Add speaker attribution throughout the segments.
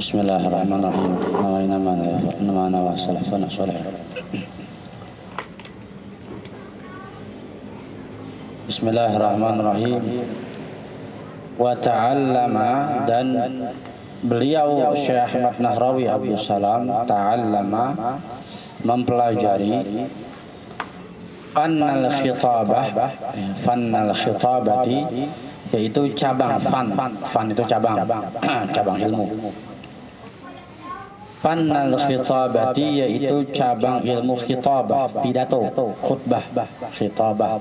Speaker 1: Bismillahirrahmanirrahim. Nama wa salafana salih. Bismillahirrahmanirrahim. Wa ta'allama, dan beliau Syekh Ahmad Nahrawi Abdus Salam ta'allama, mempelajari fannal khitabati, yaitu cabang fan itu cabang cabang ilmu. Fannal khitabati yaitu cabang ilmu khitabah, pidato, khutbah, khitabah,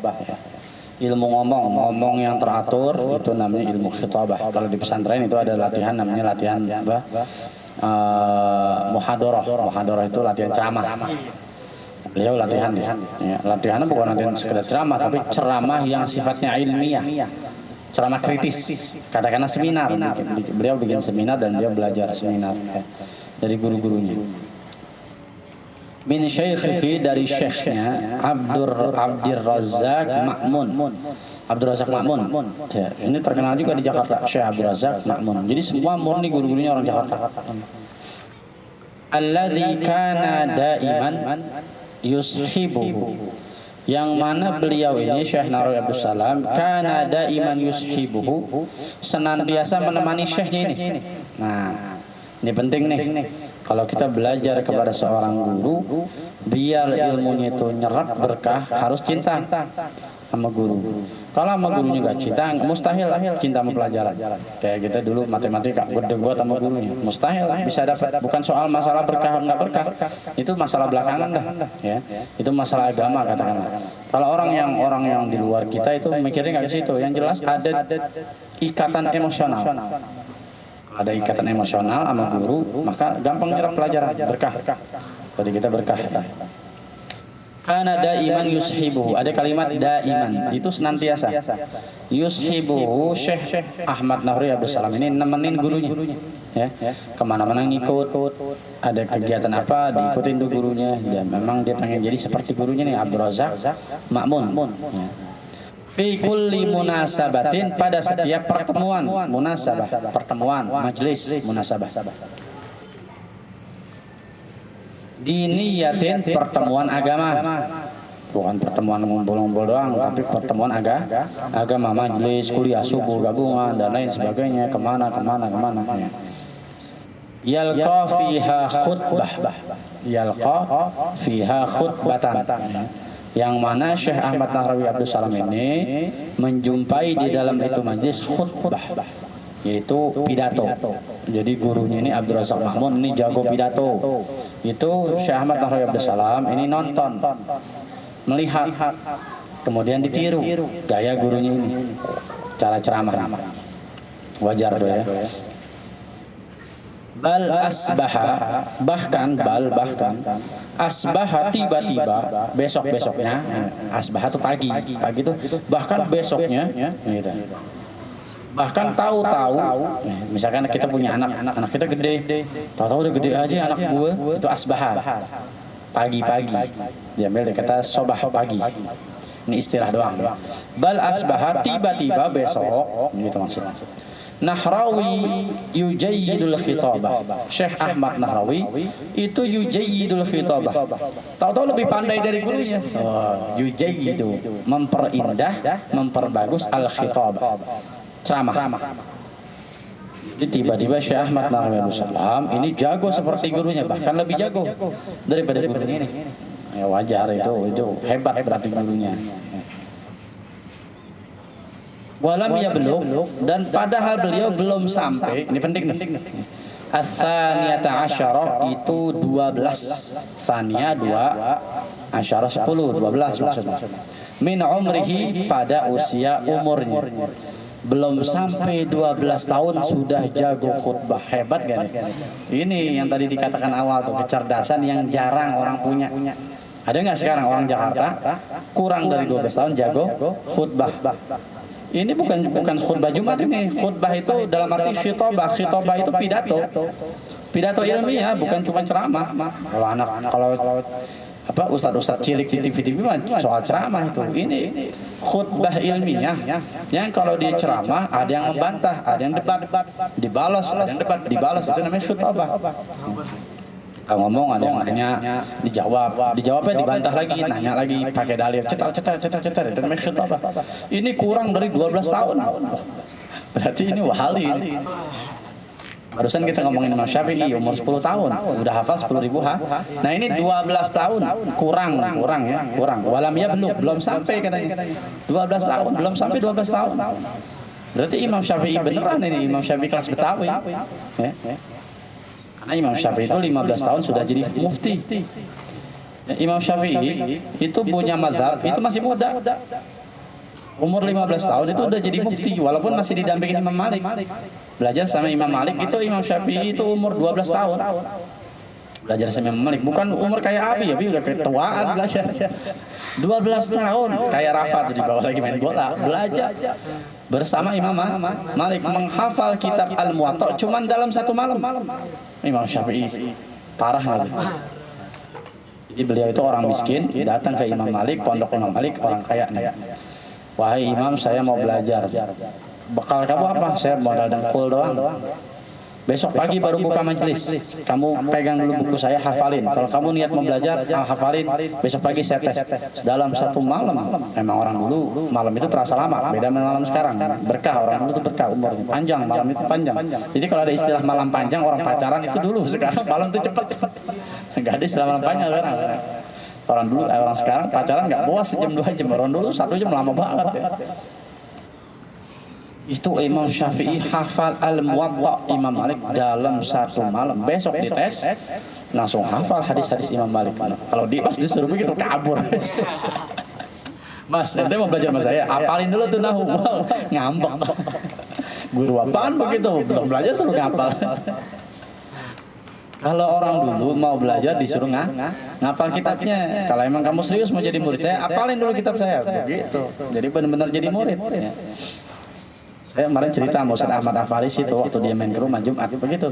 Speaker 1: ilmu ngomong yang teratur, itu namanya ilmu khitabah. Kalau di pesantren itu ada latihan namanya latihan apa? Muhadarah itu latihan ceramah. Beliau latihan ya. Latihannya bukan latihan sekedar ceramah, tapi ceramah yang sifatnya ilmiah, ceramah kritis, katakanlah seminar. Beliau bikin seminar dan beliau belajar seminar ya, dari guru-gurunya. Min syaikhihi, dari syekhnya Abdur Razzaq Ma'mun. Abdur Razzaq Ma'mun ya, ini terkenal juga di Jakarta, Syekh Abdur Razzaq Ma'mun. Jadi semua murni guru-gurunya orang Jakarta. Allazi kana daiman yushibuhu, yang mana beliau ini Syekh Nahrawi Abdus Salam kana daiman yushibuhu, senantiasa menemani syekhnya ini. Nah, ini penting nih. Kalau kita belajar kepada seorang guru, biar ilmunya itu nyerap berkah, harus cinta sama guru. Kalau sama gurunya gak cinta, mustahil cinta sama pelajaran. Kayak kita dulu matematika, gede gua sama gurunya, mustahil bisa dapat. Bukan soal masalah berkah nggak berkah, itu masalah belakangan dah. Ya, itu masalah agama katakanlah. Kalau orang yang di luar kita itu mikirnya nggak ke situ. Yang jelas ada ikatan emosional. Ada ikatan emosional sama guru, maka gampang nyerap pelajaran, berkah. Jadi kita berkah. Kana daiman yushibuhu, ada kalimat daiman, itu senantiasa. Yushibuhu, Syekh Ahmad Nahrawi Abdus Salam ini nemenin gurunya, ya, kemana-mana ngikut, ada kegiatan apa diikutin tuh gurunya, dan memang dia pengen jadi seperti gurunya nih, Abdur Razzaq Ma'mun. Ya. Fi kulli munasabatin, pada setiap pertemuan, munasabah, pertemuan, majlis, munasabah. Diniyatin, pertemuan agama, bukan pertemuan ngumpul-ngumpul doang, tapi pertemuan agama, majlis, kuliah subuh, gabungan, dan lain sebagainya, kemana. Yalqa fiha khutbatan, yang mana Syekh Ahmad Nahrawi Abdus Salam ini menjumpai di dalam itu majlis khutbah, yaitu pidato. Jadi gurunya ini Abdur Razzaq Ma'mun ini jago pidato. Itu Syekh Ahmad Nahrawi Abdus Salam ini nonton, melihat, kemudian ditiru gaya gurunya ini, cara ceramah. Wajar tuh ya. Bal asbaha, bahkan asbaha, tiba-tiba, besoknya, asbaha itu pagi itu, bahkan besoknya gitu. Bahkan tahu-tahu, misalkan kita punya anak kita gede, tahu-tahu udah gede aja anak gue, itu asbaha, pagi-pagi, diambil dari kata sobah, pagi, ini istilah doang. Bal asbaha, tiba-tiba besok, gitu maksudnya. Nahrawi yujayyidul khitabah, Syekh Ahmad Nahrawi itu yujayyidul khitabah, tahu-tahu lebih pandai dari gurunya. Yujayyidu, memperindah, memperbagus al khitabah, ceramah. Jadi tiba-tiba Syekh Ahmad Nahrawi Abdus Salam ini jago seperti gurunya, bahkan lebih jago daripada gurunya ini. Ya wajar, itu hebat berarti gurunya. Walam ya belum, dan padahal beliau belum sampai, ini penting nih. As-saniyata asyarah itu 12, sania 2, asyarah 10, 12 maksudnya. Min umrihi, pada usia umurnya. Belum sampai 12 tahun sudah jago khutbah, hebat gak nih? Ini yang tadi dikatakan awal tuh, kecerdasan yang jarang orang punya. Ada nggak sekarang orang Jakarta kurang dari 12 tahun jago khutbah? Ini bukan khutbah Jumat, ini khutbah itu dalam arti khitabah. Khitabah itu pidato. Pidato ilmiah bukan cuma ceramah. Kalau ustadz-ustadz cilik di TV-TV soal ceramah itu. Ini khutbah ilmiah yang kalau dia ceramah ada yang membantah, ada yang debat, dibalas, ada yang debat, dibalas, itu namanya khutbah. Kita ngomong ada yang nanya, dijawabnya dibantah lagi, nanya lagi, pakai dalil, cetar, itu namanya khutbah. Ini kurang dari 12 tahun. Berarti ini wahali. Barusan kita ngomongin Imam Syafi'i umur 10 tahun, udah hafal 10.000 Nah ini 12 tahun, kurang ya, kurang. Walamnya belum sampai katanya. 12 tahun, belum sampai 12 tahun. Berarti Imam Syafi'i beneran ini, Imam Syafi'i kelas Betawi. Ya. Karena Imam Syafi'i itu 15 tahun sudah jadi mufti. Imam Syafi'i itu punya mazhab, itu masih muda. Umur 15 tahun itu udah jadi mufti, walaupun masih didampingin Imam Malik. Belajar sama Imam Malik itu Imam Syafi'i itu umur 12 tahun. Belajar sama Imam Malik, bukan umur kayak Abi udah ketuaan belajar. 12 tahun, kayak Rafa tuh di bawah lagi main bola, belajar bersama Imam Malik menghafal kitab Al-Muwatta cuman dalam satu malam. Imam Syafi'i parah banget. Jadi beliau itu orang miskin, datang ke Imam Malik, pondok Imam Malik, orang kaya nih. Wahai Imam, saya mau belajar. Bekal kamu apa? Saya modal dengkul doang. Besok pagi baru buka majelis. Kamu pegang dulu buku saya, hafalin. Kalau kamu niat mau belajar, hafalin. Besok pagi saya tes. Dalam satu malam, emang orang dulu malam itu terasa lama. Beda dengan malam sekarang. Berkah, orang dulu itu berkah umurnya. Panjang, malam itu panjang. Jadi kalau ada istilah malam panjang, orang pacaran itu dulu. Sekarang malam itu cepet. Enggak ada istilah malam panjang sekarang. Orang dulu, orang sekarang pacaran nggak puas sejam 2 jam. Orang dulu 1 jam lama banget ya. Itu Imam Syafi'i hafal Al-Muwatta Imam Malik dalam satu malam. Besok dites langsung hafal hadis-hadis Imam Malik. Kalau pas disuruh begitu kabur. Mas, ente mau belajar sama saya? Hafalin dulu tuh nahu. Ngambek. Guru apaan begitu? Belum belajar suruh ngapal. Kalau orang dulu mau belajar disuruh ngapal kitabnya. Kalau emang kamu serius mau jadi murid saya, apalin dulu kitab saya. Begitu. Jadi benar-benar jadi murid. Ya. Saya kemarin cerita sama Ustaz Ahmad Afaris itu waktu dia main ke rumah Jumat begitu.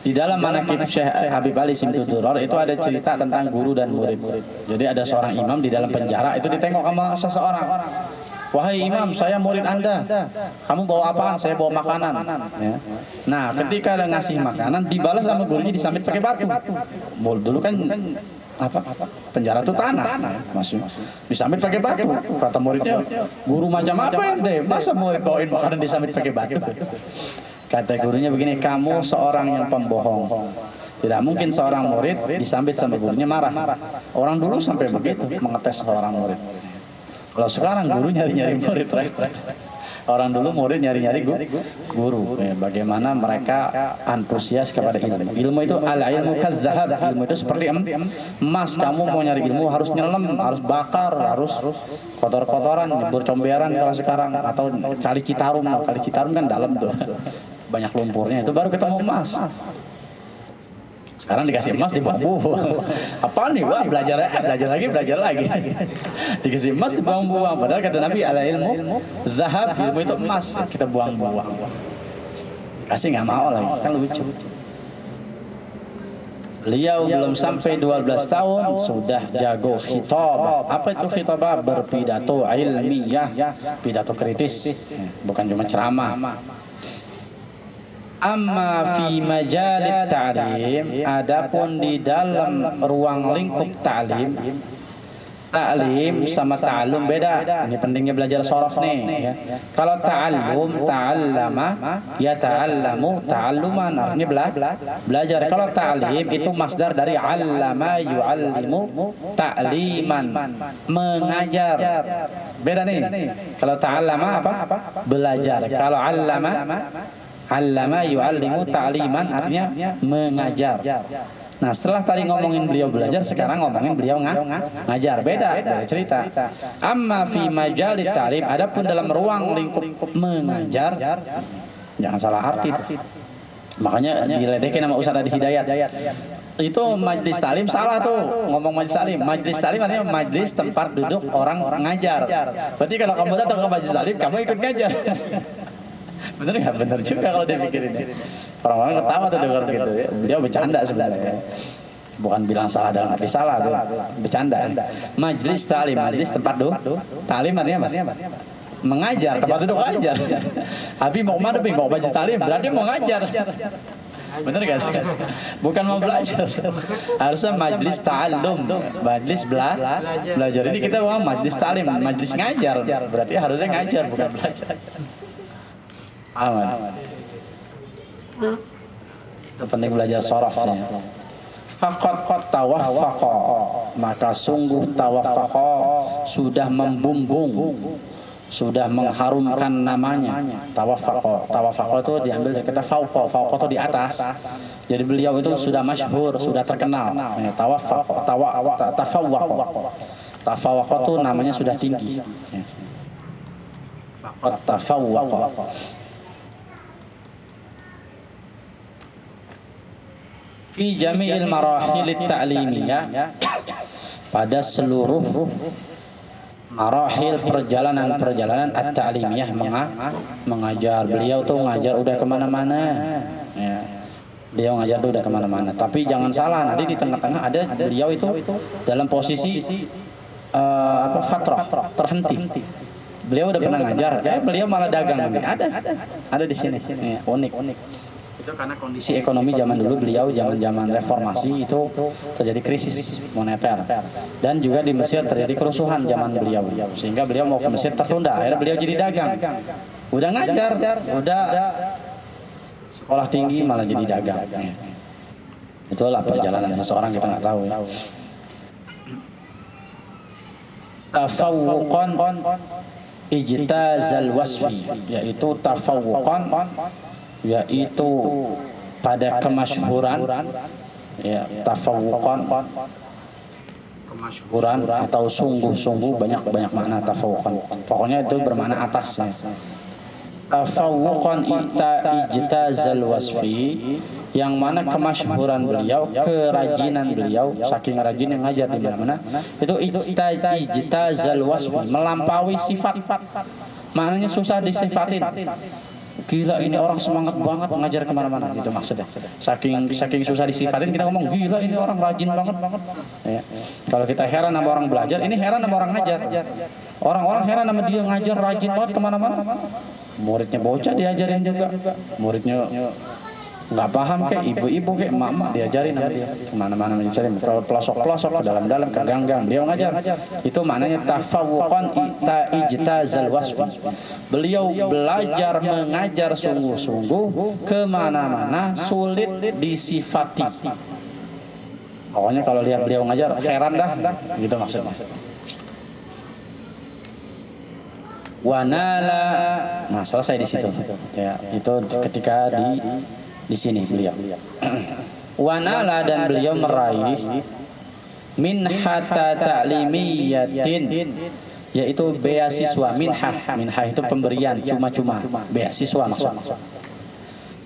Speaker 1: Di dalam manaqib Syekh Habib Ali Simtuduror itu ada cerita tentang guru dan murid. Jadi ada seorang imam di dalam penjara itu ditengok sama seseorang. Wahai imam, saya murid Anda. Kamu bawa apaan? Saya bawa makanan. Ya. Nah, ketika ada ngasih makanan, dibalas sama gurunya disambit pakai batu. Dulu kan penjara itu tanah, masih disambit pakai batu. Kata muridnya, guru macam apa ente? Masa murid bawain makanan disambit pakai batu? Kata gurunya begini, kamu seorang yang pembohong. Tidak mungkin seorang murid disambit sama gurunya marah. Orang dulu sampai begitu mengetes seorang murid. Kalau sekarang guru nyari-nyari murid, orang dulu murid nyari-nyari guru. Ya, bagaimana mereka antusias kepada ilmu. Ilmu itu al-ilmu kadzahab. Ilmu itu seperti emas. Kamu mau nyari ilmu harus nyelam, harus bakar, harus kotor-kotoran, nyebur comberan kalau sekarang, atau kali Citarum. Nah, kali Citarum kan dalam tuh, banyak lumpurnya. Itu baru ketemu emas. Sekarang dikasih emas dibuang-buang. Apa nih? Wah, belajar lagi. Dikasih emas dibuang-buang. Padahal kata Nabi ala ilmu zahab, ilmu itu emas, kita buang-buang. Kasih nggak mau lagi, kan lucu. Beliau belum sampai 12 tahun sudah jago khitabah. Apa itu khitabah? Berpidato ilmiah, pidato kritis, bukan cuma ceramah. Amma fi majalit ta'lim, adapun di dalam ruang lingkup ta'lim, ta'lim sama ta'allum beda. Ini pentingnya belajar shorof nih ya. Kalau ta'allum, ta'allama, ya ta'allamu, ta'alluman, artinya belajar. Kalau ta'lim itu masdar dari 'allama yu'allimu ta'liman, mengajar. Beda nih. Kalau ta'allama apa? Belajar. Kalau 'allama yu'allimu ta'liman artinya mengajar. Nah, setelah tadi ngomongin beliau belajar, sekarang ngomongin beliau ngajar. Beda cerita. Amma fi majalit ta'lim, adapun dalam ruang lingkup mengajar, jangan salah arti. Makanya diledekin sama Ustaz Adi Hidayat. Itu majlis ta'lim salah tuh, ngomong majlis ta'lim. Majlis ta'lim artinya majlis tempat duduk orang ngajar. Berarti kalau kamu datang ke majlis ta'lim, kamu ikut ngajar. Bener nggak? Bener juga kalau dia mikirin. Orang-orang ketawa tuh dengar gitu ya. Beliau bercanda sebenarnya. Bukan bilang salah dalam arti salah tuh, bercanda. Majlis ta'lim, majlis tempat ta'lim artinya apa? Mengajar, tempat duduk ngajar. Habib mau kemana, Habib? Mau majlis ta'lim, berarti mau ngajar. Bener kan? Bukan mau belajar. Harusnya majlis ta'allum, majlis belajar. Ini kita mau majlis ta'lim, majlis ngajar. Berarti harusnya ngajar, bukan belajar. Aman. Itu penting belajar sorofnya. Faqat tawaffaqa, maka sungguh tawaffaqa sudah membumbung, sudah mengharumkan namanya. Tawaffaqa itu diambil dari kata fauqa, fauqa itu di atas. Jadi beliau itu sudah masyhur, sudah terkenal. Tawaffaqa, tafawwaqa itu namanya sudah tinggi. Faqat tafawwaqa. Fi jami'il marahilit ta'limiyah, pada seluruh marahil perjalanan at-ta'limiyah mengajar. Beliau tuh ngajar udah kemana-mana ya. Beliau ngajar tuh udah kemana-mana. Tapi jangan salah, nanti di tengah-tengah ada beliau itu dalam posisi fatrah, terhenti. Beliau udah pernah ngajar, beliau malah dagang nanti. Ada di sini ya, unik. Itu karena kondisi ekonomi zaman dulu beliau zaman reformasi itu terjadi krisis moneter, dan juga di Mesir terjadi kerusuhan zaman beliau, sehingga beliau mau ke Mesir tertunda. Akhirnya beliau jadi dagang, udah ngajar, udah sekolah tinggi malah jadi dagang. Itulah perjalanan seseorang, kita nggak tahu ya. Tafawuqan ijtazal wasfi, yaitu tafawuqan, yaitu pada kemasyhuran ya, tafawuqan kemasyhuran atau sungguh-sungguh, banyak makna tafawuqan, pokoknya itu bermakna atasnya. Tafawuqan ijtazal wasfi, yang mana kemasyhuran beliau, kerajinan beliau, saking rajin yang ngajar di mana-mana, itu ijtazal wasfi, melampaui sifat. Maknanya susah disifatin. Gila, ini orang semangat banget mengajar kemana-mana, gitu maksudnya. Saking susah disifatin, kita ngomong gila ini orang rajin banget. Ya. Kalau kita heran sama orang belajar, ini heran sama orang ngajar. Orang-orang heran sama dia ngajar rajin banget kemana-mana. Muridnya bocah diajarin juga, muridnya nggak paham kayak ibu-ibu kayak emak-emak diajarin sama dia kemana-mana, misalnya pelosok-pelosok, ke dalam-dalam, ke gang-gang, dia ngajar. Itu maknanya tafawuqan ijtazal wasfi. Beliau belajar mengajar sungguh-sungguh kemana-mana, sulit disifati. Pokoknya kalau lihat beliau ngajar heran dah, gitu maksudnya. Wanala, nah selesai di situ. Ya, itu ketika di sini beliau. Wanala, dan beliau meraih minhata ta'limiyatin, yaitu beasiswa. Minhah itu pemberian cuma-cuma, beasiswa maksudnya.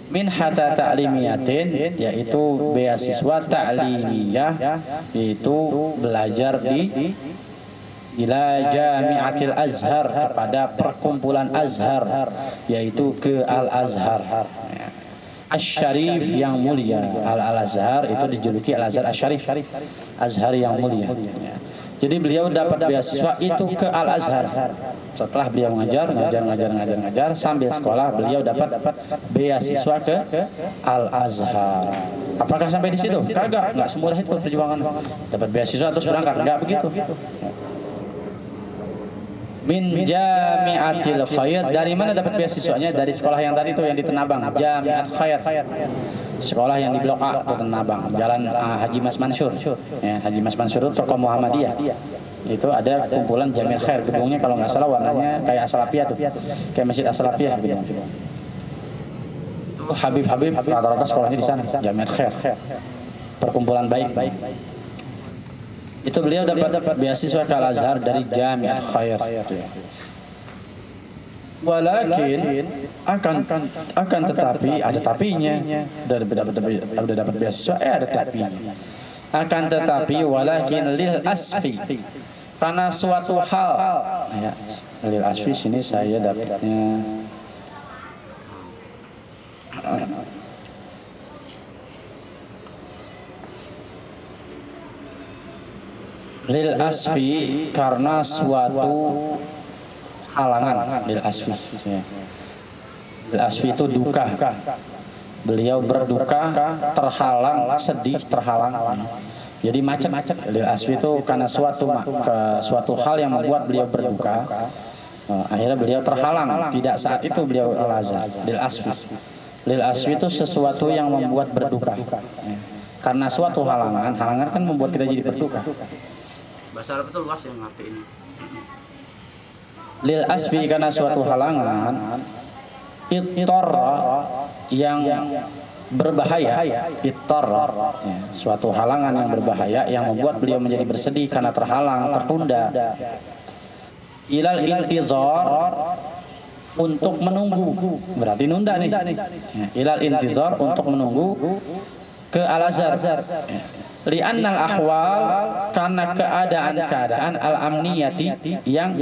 Speaker 1: Minhata ta'limiyatin, yaitu beasiswa ta'limiyah, yaitu belajar di ila Jami'atil Azhar, kepada perkumpulan Azhar, yaitu ke Al-Azhar Asy-Syarif yang mulia. Al-Azhar itu dijuluki Al-Azhar Asy-Syarif, Azhar yang mulia. Jadi beliau dapat beasiswa itu ke Al-Azhar. Setelah beliau ngajar sambil sekolah, beliau dapat beasiswa ke Al-Azhar. Apakah sampai di situ? Kagak, enggak semudah itu perjuangan. Dapat beasiswa terus berangkat, enggak begitu. Min Jami'atil Khair, dari mana dapat beasiswanya? Dari sekolah yang tadi itu yang di Tenabang, Jami'at Khair. Sekolah yang di Blok A atau Tenabang, Jalan Haji Mas Mansur. Ya, Haji Mas Mansur itu tokoh Muhammadiyah. Itu ada kumpulan Jami'at Khair, gedungnya kalau nggak salah warnanya kayak Asalapiyah tuh. Kayak Masjid Asalapiyah gitu. Itu Habib rata-rata sekolahnya di sana, Jami'at Khair. Perkumpulan baik. Itu beliau dapat beasiswa ke Al-Azhar dari Jami'at Khair. Walakin akan tetapi, ada tapinya. Udah dapat beasiswa, ada tapinya. Akan tetapi walakin lil asfi, karena suatu hal ya, lil asfi sini saya dapatnya Lil asfi karena suatu halangan. Lil asfi ya. Lil asfi itu duka. Beliau berduka, terhalang, sedih, terhalang. Jadi macet. Lil asfi itu karena suatu hal yang membuat beliau berduka. Akhirnya beliau terhalang. Tidak saat itu beliau al-azan. Lil asfi. Lil asfi itu sesuatu yang membuat berduka. Karena suatu halangan kan membuat kita jadi berduka. Bahasa Arab itu luas yang ngerti ini. Lil asfi karena suatu halangan, ittarra yang berbahaya, ittarra suatu halangan yang berbahaya yang membuat beliau menjadi bersedih karena terhalang, tertunda. Ilal intizar untuk menunggu, berarti nunda nih. Ilal intizar untuk menunggu ke Al-Azhar. Li'annal ahwal karena keadaan al-amniyati yang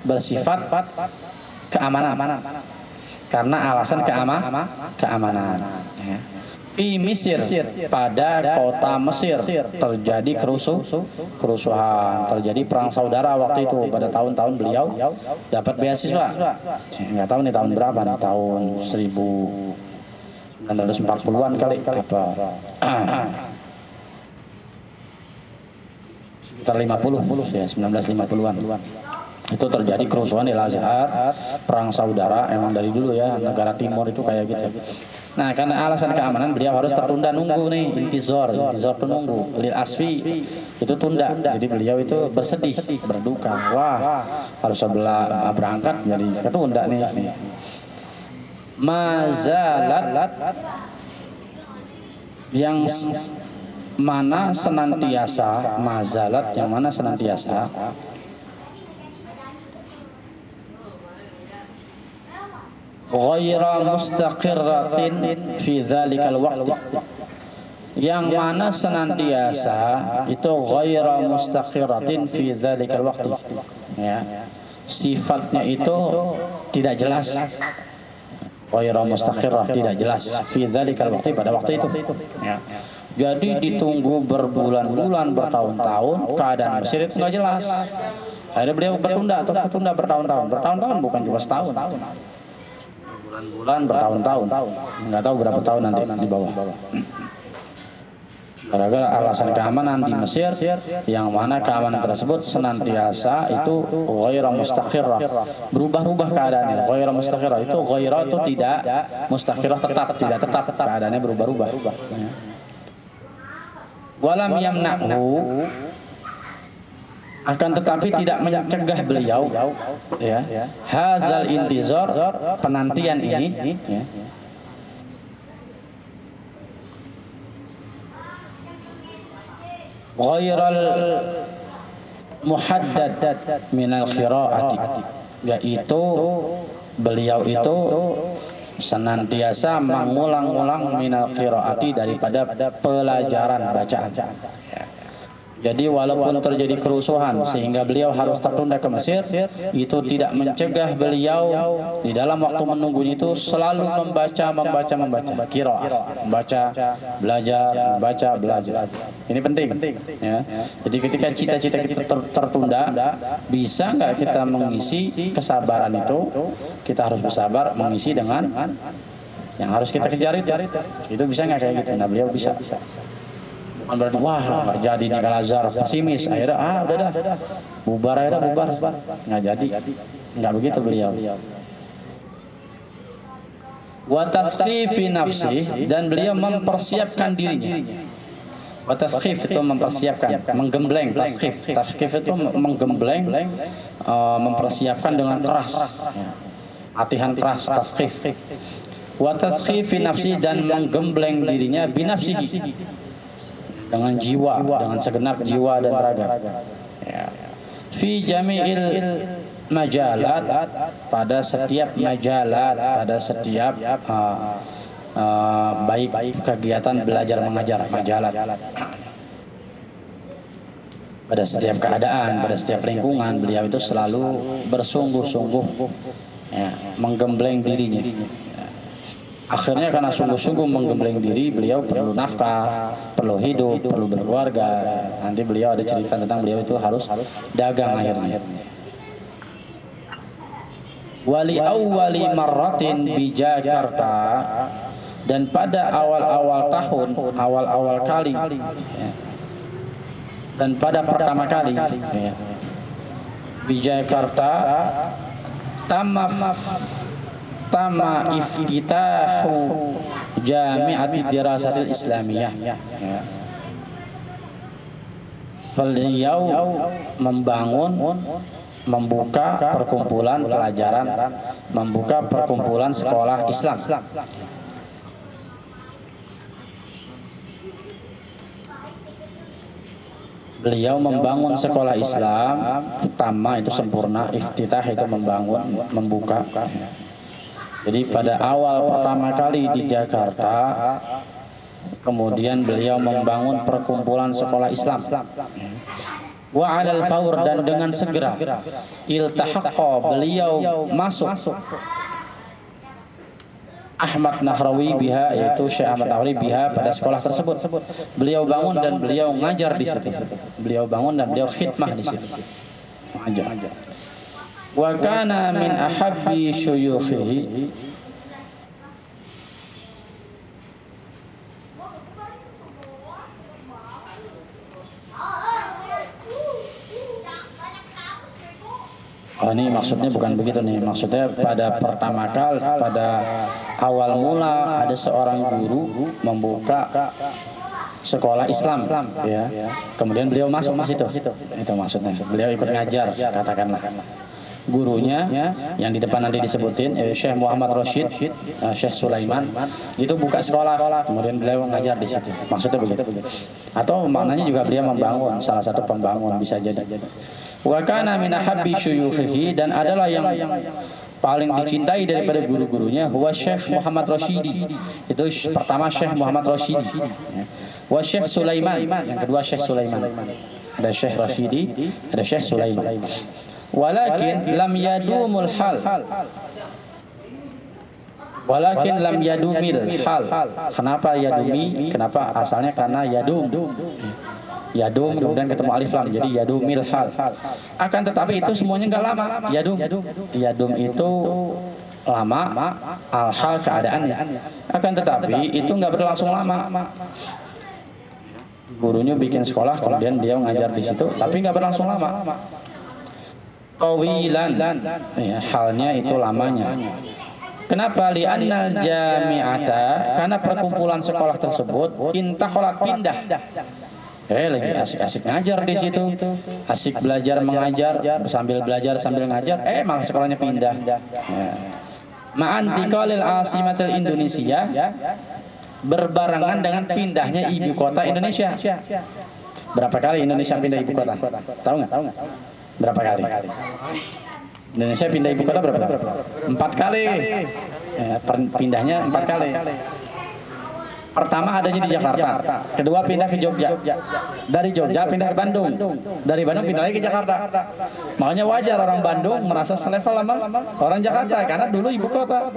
Speaker 1: bersifat keamanan. Karena alasan keamanan. Fi Mesir pada kota Mesir terjadi kerusuhan, terjadi perang saudara waktu itu pada tahun-tahun beliau dapat beasiswa. Nggak tahu nih tahun berapa nih, tahun 1940-an kali apa. Sekitar 50 ya, 1950-an. Itu terjadi kerusuhan di Al-Azhar, perang saudara, emang dari dulu ya, negara timur itu kayak gitu. Nah, karena alasan keamanan beliau harus tertunda nunggu nih, intizar itu nunggu. Lil asfi itu tunda. Jadi beliau itu bersedih, berduka. Wah, harus sebelah berangkat jadi ketunda nih. Mazalat yang mana senantiasa, mazalat yang mana senantiasa ghaira mustaqirratin fi dzalikal waqti, yang mana senantiasa itu ghaira mustaqirratin fi dzalikal waqti ya, sifatnya itu tidak jelas. Ghaira mustaqirrah, tidak jelas fi dzalikal waqti, pada waktu itu ya. Jadi ditunggu berbulan-bulan, bertahun-tahun, keadaan Mesir itu nggak jelas. Akhirnya beliau tertunda bertahun-tahun, bukan cuma setahun. Bulan bertahun-tahun, nggak tahu berapa tahun nanti di bawah. Gara-gara alasan keamanan di Mesir, yang mana keamanan tersebut senantiasa itu ghaira mustaqirrah, berubah-ubah keadaannya. Ghaira mustaqirrah itu ghaira itu tidak, mustaqirrah tidak tetap, keadaannya berubah-ubah. Walam yamna'hu, akan tetapi tidak mencegah beliau ya, hadzal intizar, penantian ini ya, ghairal muhaddad minal qiraati, yaitu beliau itu senantiasa mengulang-ulang minal qiraati, daripada pelajaran bacaan. Jadi walaupun terjadi kerusuhan sehingga beliau harus tertunda ke Mesir, itu tidak mencegah beliau di dalam waktu menunggu itu selalu membaca qiraah, belajar. Ini penting ya. Jadi ketika cita-cita kita tertunda, bisa nggak kita mengisi kesabaran itu? Kita harus bersabar mengisi dengan yang harus kita kejar itu bisa nggak kayak gitu? Nah, beliau bisa. Bukan berarti wah nggak jadi nih Al-Azhar, pesimis, akhirnya udah bubar, nggak jadi, nggak begitu beliau. Wa tasqifi nafsi, dan beliau mempersiapkan dirinya. Wa tasqif itu mempersiapkan, menggembleng. Tasqif itu menggembleng, mempersiapkan dengan keras, latihan keras, tasqif. Wa tasqifi nafsi, dan menggembleng dirinya binafsihi, dengan jiwa, dengan segenap jiwa dan raga ya. Fi jami'il majalat, pada setiap majalat, pada setiap baik kegiatan belajar mengajar, majalat, pada setiap keadaan, pada setiap lingkungan, beliau itu selalu bersungguh-sungguh ya, menggembleng dirinya. Akhirnya karena sungguh-sungguh menggembleng diri, beliau perlu nafkah, perlu hidup, perlu berkeluarga. Nanti beliau ada cerita tentang beliau itu harus dagang akhirnya. Wali awwali marratin bi Jakarta, dan pada awal-awal tahun, awal-awal kali, dan pada pertama kali di Jakarta tama iftitahu Jami'ati Dirasatil Islamiyah. Beliau membuka perkumpulan pelajaran, membuka perkumpulan sekolah Islam. Beliau membangun sekolah Islam, tama itu sempurna, iftitah itu membangun, membuka. Jadi pada awal pertama kali di Jakarta, kemudian beliau membangun perkumpulan sekolah Islam. Wa 'alal fawr, dan dengan segera iltahaqqa, beliau masuk Ahmad Nahrawi biha, yaitu Syekh Ahmad Nahrawi biha, pada sekolah tersebut. Beliau bangun dan beliau ngajar di situ. Beliau bangun dan beliau khidmah di situ. Ngajar. Wa kana min ahabbi syuyukhihi, oh, ini maksudnya bukan begitu nih. Maksudnya pada pertama kali, pada awal mula ada seorang guru membuka sekolah Islam, ya. Kemudian beliau masuk ke situ. Itu maksudnya. Beliau ikut ngajar, katakanlah. Gurunya yang di depan nanti disebutin Syekh Muhammad Rashid, Syekh Sulaiman, itu buka sekolah, kemudian beliau ngajar di situ. Maksudnya begitu. Atau maknanya juga beliau membangun, salah satu pembangun bisa jadi. Wa kana min ahabbi syuyukhihi, dan adalah yang paling dicintai daripada guru-gurunya huwa Syekh Muhammad Rashidi. Itu pertama Syekh Muhammad Rashidi. Wa Syekh Sulaiman, yang kedua Syekh Sulaiman. Ada Syekh Rashidi, ada Syekh Sulaiman. Walakin lam yadumul hal. Walakin lam yadumil hal. Kenapa yadumi? Kenapa asalnya? Karena yadum. Yadum kemudian ketemu alif lam, jadi yadumil hal. Akan tetapi itu semuanya enggak lama. Yadum itu lama, al-hal keadaannya. Akan tetapi itu enggak berlangsung lama. Gurunya bikin sekolah, kemudian beliau ngajar di situ, tapi enggak berlangsung lama. Qawilan, ya, halnya itu lamanya. Kenapa? Li'annal jami'ata, karena perkumpulan sekolah tersebut intakhalat, pindah. Lagi asik-asik ngajar di situ, asik belajar mengajar, sambil belajar sambil ngajar, malah sekolahnya pindah. Ma'antiqalil asimatil Indonesia, berbarengan dengan pindahnya ibu kota Indonesia. Berapa kali Indonesia pindah ibu kota? Tahu nggak? Berapa kali? Indonesia pindah ibu kota berapa kali? 4 kali. Pindahnya 4 kali. Pertama adanya di Jakarta, kedua pindah ke Jogja, dari Jogja pindah ke Bandung, dari Bandung pindah lagi ke Jakarta. Makanya wajar orang Bandung merasa selevel sama orang Jakarta, karena dulu ibu kota.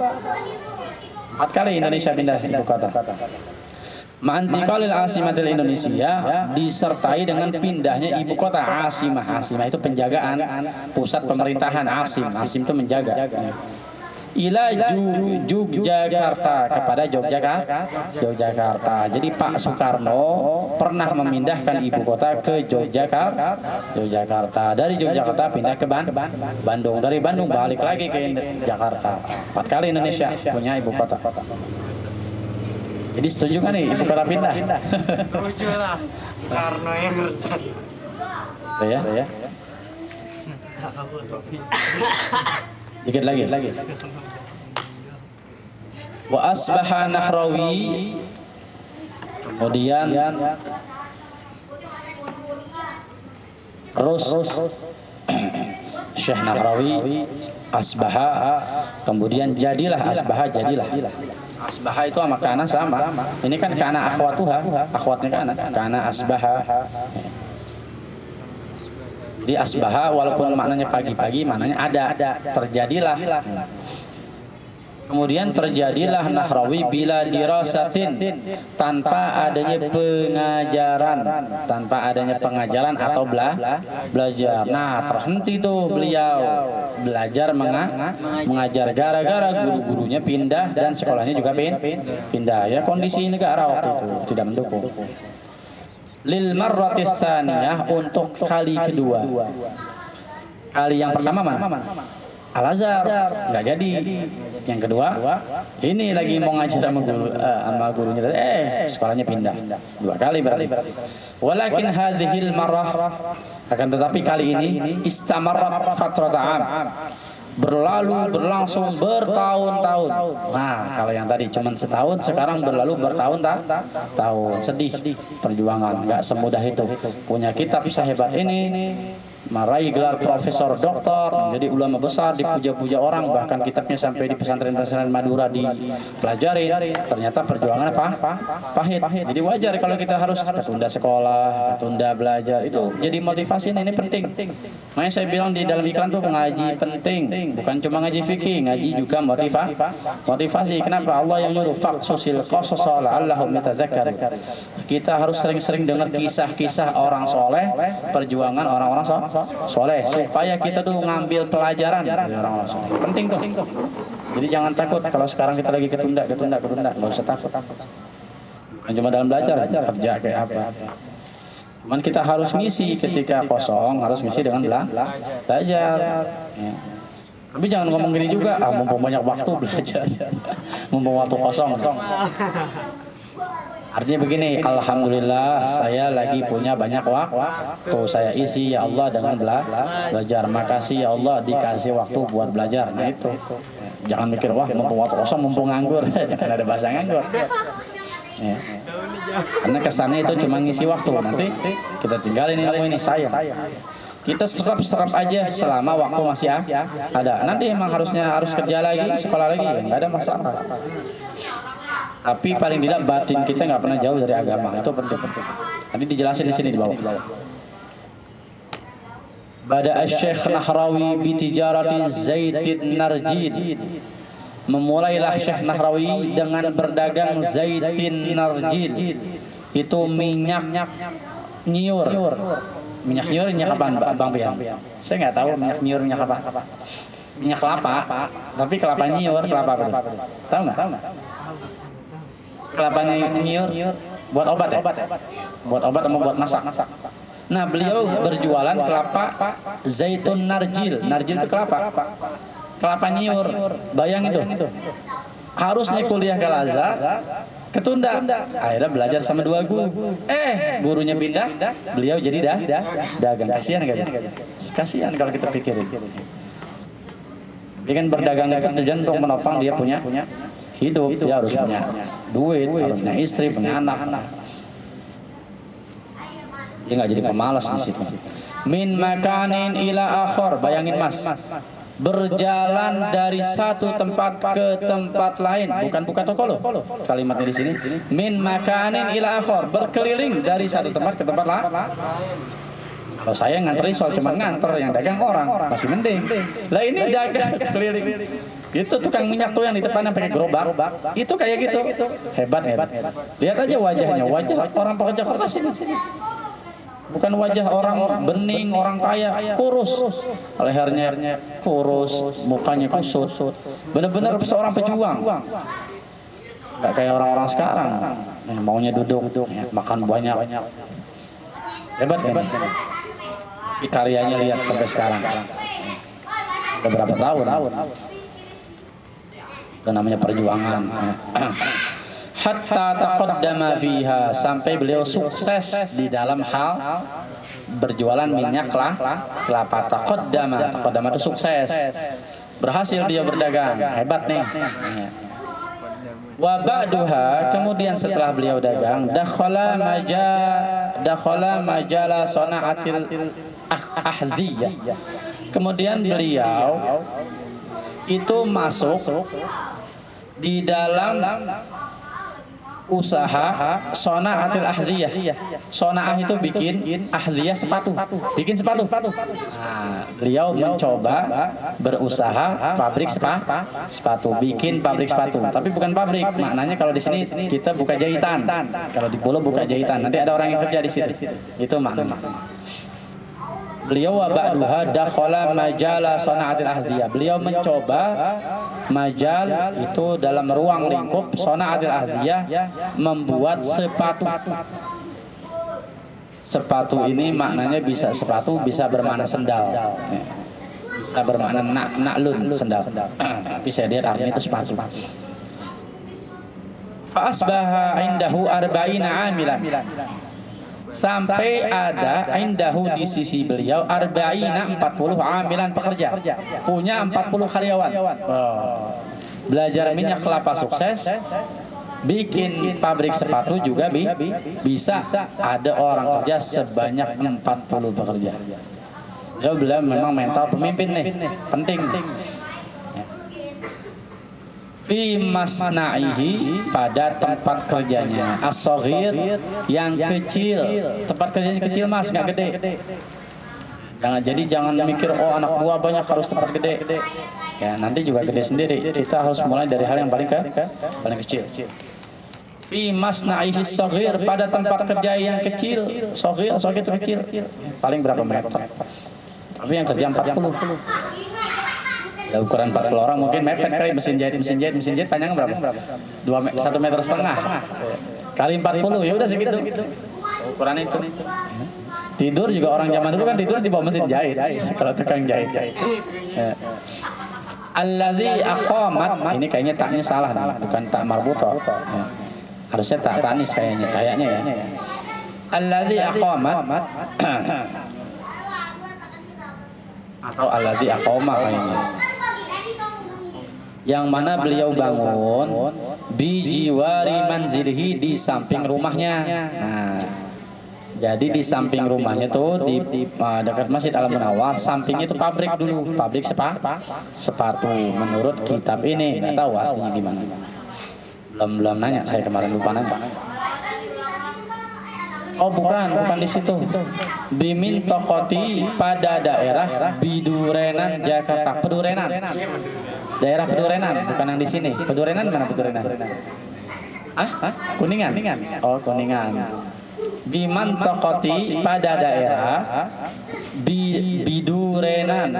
Speaker 1: 4 kali Indonesia pindah ibu kota. Ma'antiqalil asimatil Indonesia, disertai dengan pindahnya ibu kota. Asimah itu penjagaan, pusat pemerintahan. Asim itu menjaga. Ila Yogyakarta, kepada Yogyakarta. Jadi Pak Soekarno pernah memindahkan ibu kota ke Yogyakarta. Dari Yogyakarta pindah ke Bandung. Dari Bandung balik lagi ke Jakarta. 4 kali Indonesia punya ibu kota. Jadi setuju kan nih ibu kota pindah?
Speaker 2: Setuju lah. Karno yang ngerti.
Speaker 1: Ya. Dikit lagi. Wa asbaha Nahrawi, kemudian terus Syekh Nahrawi asbaha, kemudian jadilah. Asbaha itu sama kana sama. Ini kan kana akhwatuha, akhwatnya kana asbaha. Di asbaha walaupun maknanya pagi-pagi, maknanya ada, terjadilah. Kemudian terjadilah Nahrawi bila dirasatin, tanpa adanya pengajaran, atau belajar. Nah, terhenti tuh beliau belajar mengajar gara-gara guru-gurunya pindah dan sekolahnya juga pindah. Ya, kondisi negara waktu itu tidak mendukung. Lil marratis tsaniyah, untuk kali kedua. Kali yang pertama mana? Al-Azhar nggak jadi. Yang kedua ini lagi mau ngajar sama gurunya, sekolahnya pindah. 2 kali berarti. Walakin hadhil marrah, akan tetapi kali ini istamarrat fatrata am, berlangsung bertahun-tahun. Nah, kalau yang tadi cuma setahun, sekarang berlalu bertahun-tahun. Sedih perjuangan, nggak semudah itu. Punya kitab sehebat ini, meraih gelar profesor doktor, jadi ulama besar, dipuja-puja orang, bahkan kitabnya sampai di pesantren-pesantren Madura dipelajari. Ternyata perjuangan pahit. Jadi wajar kalau kita harus ketunda sekolah, ketunda belajar. Itu jadi motivasi, ini penting. Makanya saya bilang di dalam iklan tuh ngaji penting, bukan cuma ngaji fikih, ngaji juga motivasi. Kenapa? Allah yang nyuruh faqsusil qasasa la'allahum yatadzakkarun. Kita harus sering-sering dengar kisah-kisah orang soleh, perjuangan orang-orang soleh, supaya kita tuh ngambil pelajaran dari orang-orang soleh. Penting tuh. Jadi jangan takut kalau sekarang kita lagi ketunda, nggak usah takut. Bukan cuma dalam belajar, kerja kayak apa. Cuman kita harus ngisi ketika kosong, harus ngisi dengan belajar. Ya. Tapi jangan ngomong gini juga, mumpung banyak waktu belajar, mumpung waktu kosong. Artinya begini, alhamdulillah saya lagi punya banyak waktu, saya isi ya Allah dengan belajar. Makasih ya Allah dikasih waktu buat belajar. Nah itu, jangan mikir wah mumpung waktu kosong, mumpung nganggur. Jangan ada bahasa nganggur. Ya. Karena kesannya itu cuma ngisi waktu, nanti kita tinggalin ilmu ini, sayang. Kita serap aja selama waktu masih ada. Nanti emang harus kerja lagi, sekolah lagi, nggak ada masalah. Tapi paling tidak batin kita nggak pernah jauh dari agama, itu penting. Nanti dijelasin di sini di bawah. Bada Asy-Syaikh Nahrawi bi tijarati zaitin narjil. Memulailah Syekh Nahrawi dengan berdagang zaitin narjil. Itu minyak nyiur. Minyak nyiur apaan Bang Pian? Saya nggak tahu minyak nyiur apa. Minyak kelapa, tapi kelapa nyiur, kelapa apa? Tahu nggak? Kelapanya nyiur buat obat ya? Buat obat atau buat masak? Nah, beliau berjualan kelapa zaitun narjil. Narjil itu kelapa. Kelapa nyiur. Bayang itu. Harusnya kuliah ke Al-Azhar, ketunda. Akhirnya belajar sama 2 guru. Gurunya pindah, beliau jadi dagang. Kasihan enggak? Kasihan kalau kita pikirin. Dia kan berdagang itu tujuan untuk menopang dia punya hidup, dia harus punya duit, harus punya istri, punya anak. Dia nggak jadi pemalas di situ. Min makanin ila akhor, bayangin Mas, berjalan dari satu tempat ke tempat lain, bukan buka toko loh. Kalimatnya di sini, min makanin ila akhor, berkeliling dari satu tempat ke tempat lain. Kalau saya nganter risol, cuma nganter, yang dagang orang masih mending. Lah ini dagang keliling. Itu tukang minyak tuh yang di depan yang pakai gerobak, itu kayak gitu. Hebat. Lihat aja wajahnya, wajah orang pekerja keras ini. Bukan wajah orang bening, orang kaya, kurus. Lehernya kurus, mukanya kusut. Benar-benar seorang pejuang. Gak kayak orang-orang sekarang. Maunya duduk, makan banyak. Hebat kan? Tapi karyanya lihat sampai sekarang. Udah berapa tahun? Itu namanya perjuangan. Hatta taqaddama fiha, sampai beliau sukses di dalam hal berjualan minyak kelapa. Taqaddama itu sukses, berhasil dia berdagang, hebat nih. Wa ba'duha, kemudian setelah beliau dagang, dakhala majala sana'atil ahdziyah. Kemudian beliau itu masuk di dalam usaha sonaatil ahdiyah. Sonaah itu bikin ahdiyah sepatu, bikin sepatu. Nah, beliau mencoba berusaha pabrik sepatu, bikin pabrik sepatu. Tapi bukan pabrik, maknanya kalau di sini kita buka jahitan, kalau di Pulau buka jahitan. Nanti ada orang yang kerja di situ. Itu maknanya. Beliau wa ba'duha dakhala majala sonaatil ahdiyah. Beliau mencoba majal itu dalam ruang lingkup sonaatil ahdiyah, membuat sepatu. Sepatu ini maknanya bisa sepatu, bisa bermakna sendal. Bisa bermakna naklun, sendal. Tapi saya lihat artinya itu sepatu. Fa asbaha indahu arba'ina amilan. Sampai ada indahu di sisi beliau arba'ina 40 amilan pekerja, punya 40 karyawan. Belajar minyak kelapa sukses, bikin pabrik sepatu juga bisa, ada orang kerja sebanyak 40 pekerja. Ya beliau memang mental pemimpin nih, penting. Fi masna'ihi, pada tempat kerjanya, as-saghir, yang kecil. Tempat kerjanya kecil mas, nggak gede. Jangan mikir oh anak buah banyak harus tempat gede. Ya nanti juga gede sendiri. Kita harus mulai dari hal yang paling kecil. Fi masna'ihi as-saghir, pada tempat kerja yang kecil. Saghir itu kecil. Paling berapa meter? Tapi yang kerja 40. Ya, ukuran 40 orang mungkin mepet kali, mesin jahit panjangnya berapa? 1,5 meter kali 40, ya udah segitu. Ukuran itu. Tidur juga orang zaman dulu kan tidur di bawah mesin jahit. Kalau tukang jahit. Ya. Alladzi aqamat, ini kayaknya taknya salah nih, bukan tak marbuthah. Ya. Harusnya tak tanis kayaknya ya. Alladzi aqamat atau alladzi aqama kayaknya. Yang mana beliau bangun bijiwari manzilihi, di samping rumahnya. Nah, jadi di samping rumahnya tuh di dekat Masjid Al Munawwar, sampingnya itu pabrik dulu, pabrik sepatu. Menurut kitab ini, nggak tahu aslinya gimana. Belum nanya, saya kemarin lupa nanya. Oh bukan di situ. Bimin Tokoti, pada daerah Bidurenan, Jakarta. Pedurenan. Daerah Pedurenan, bukan yang di sini. Pedurenan mana Pedurenan? Kuningan. Oh Kuningan. Biman Tokoti, pada daerah Bidurinan,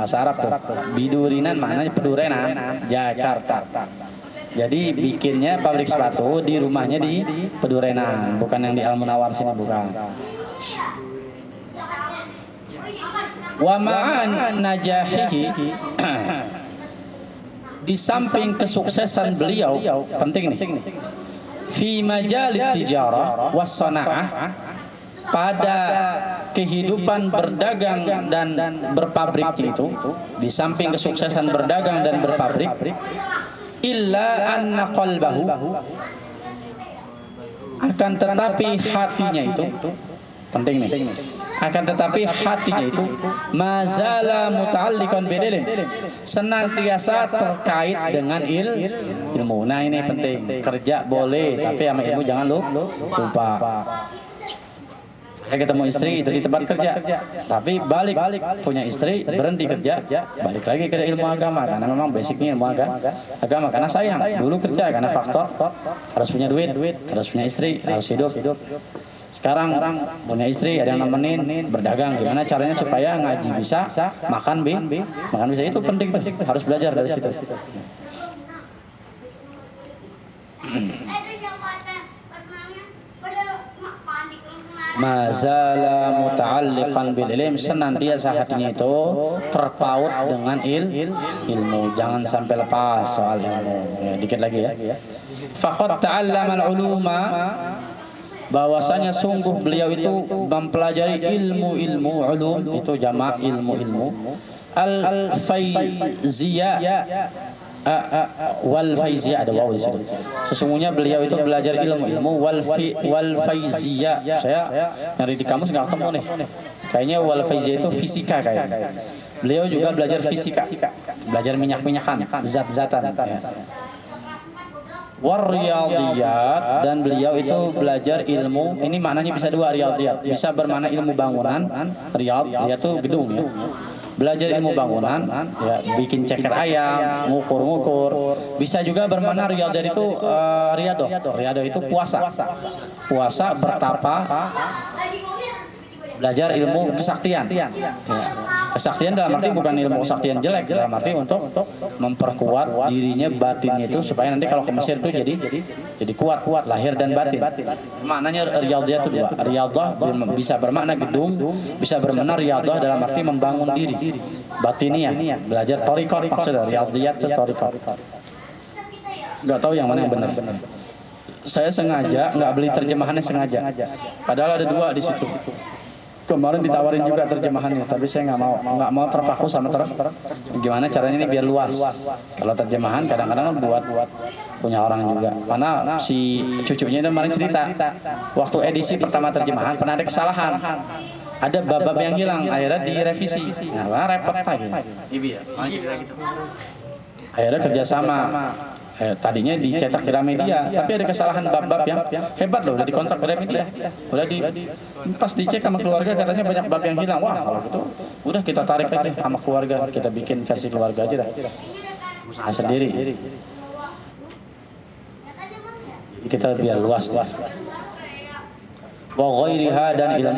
Speaker 1: bahasa Arab tuh. Bidurinan maknanya Pedurenan, Jakarta. Jadi bikinnya pabrik sepatu di rumahnya di Pedurenan, bukan yang di Al Munawwar sini, bukan. Wa ma'an najahihi, di samping kesuksesan beliau, penting nih, fi majalit tijarah was sana'ah, pada kehidupan berdagang dan berpabrik itu, di samping kesuksesan berdagang dan berpabrik, illa anna qalbahu, akan tetapi hatinya itu, penting nih, akan tetapi hatinya itu mazala muta'alliqan bil ilm, senantiasa terkait dengan ilmu. Nah ini penting, kerja boleh tapi sama ilmu jangan lupa. Saya ketemu istri itu di tempat kerja, tapi balik punya istri, berhenti kerja, balik lagi ke ilmu agama, karena memang basicnya ilmu agama. Karena sayang, dulu kerja karena faktor harus punya duit, harus punya istri, harus hidup. Sekarang punya istri, ada yang nemenin, berdagang, gimana caranya supaya ngaji bisa, makan bisa, itu penting tuh, harus belajar dari situ. Mazala muta'alliqan bil ilm, senantiasa hatinya itu terpaut dengan ilmu, jangan sampai lepas soal ilmu. Ya, dikit lagi ya. Faqad ta'allama al-uluma, bahwasanya sungguh beliau itu mempelajari ilmu ulum, itu jamak ilmu al-faiziyah wal faiziyah, ada waw di situ. Sesungguhnya beliau itu belajar ilmu wal faiziyah. Saya nyari di kamus nggak ketemu nih. Kayaknya wal faiziyah itu fisika kayaknya. Beliau juga belajar fisika, belajar minyak-minyakan, zat-zatan. Ya. Warriyadiyat, dan beliau itu belajar ilmu, ini maknanya bisa dua, riyadiyat bisa bermakna ilmu bangunan, riyad itu gedung ya, belajar ilmu bangunan ya, bikin ceker ayam, ngukur-ngukur. Bisa juga bermakna riyadiyat itu riyadoh itu puasa bertapa, belajar ilmu kesaktian ya. Kesaktian dalam arti bukan ilmu kesaktian jelek, dalam arti untuk memperkuat dirinya batinnya itu supaya nanti kalau ke Mesir itu jadi kuat lahir dan batin. Maknanya riyadhah itu dua. Riyadhah bisa bermakna gedung, bisa bermakna riyadhah dalam arti membangun diri. Batiniyah, belajar thariqat, maksudnya riyadhiyat itu thariqat. Enggak tahu yang mana yang benar. Saya sengaja nggak beli terjemahannya, sengaja. Padahal ada dua di situ. Kemarin ditawarin juga terjemahannya, tapi saya nggak mau terpaku sama gimana caranya ini biar luas. Kalau terjemahan kadang-kadang buat punya orang juga. Karena si cucunya itu kemarin cerita, waktu edisi pertama terjemahan pernah ada kesalahan, ada bab-bab yang hilang, akhirnya direvisi. Nah, repot lagi. Akhirnya kerjasama. Tadinya dicetak Gramedia, tapi ada kesalahan bab-bab yang hebat loh, udah dikontrak Gramedia, pas dicek sama keluarga katanya banyak bab yang hilang. Wah, kalau gitu udah kita tarik aja sama keluarga, kita bikin versi keluarga aja dah, sendiri. Kita biar luas lah. Wa ghairiha, dan ilmu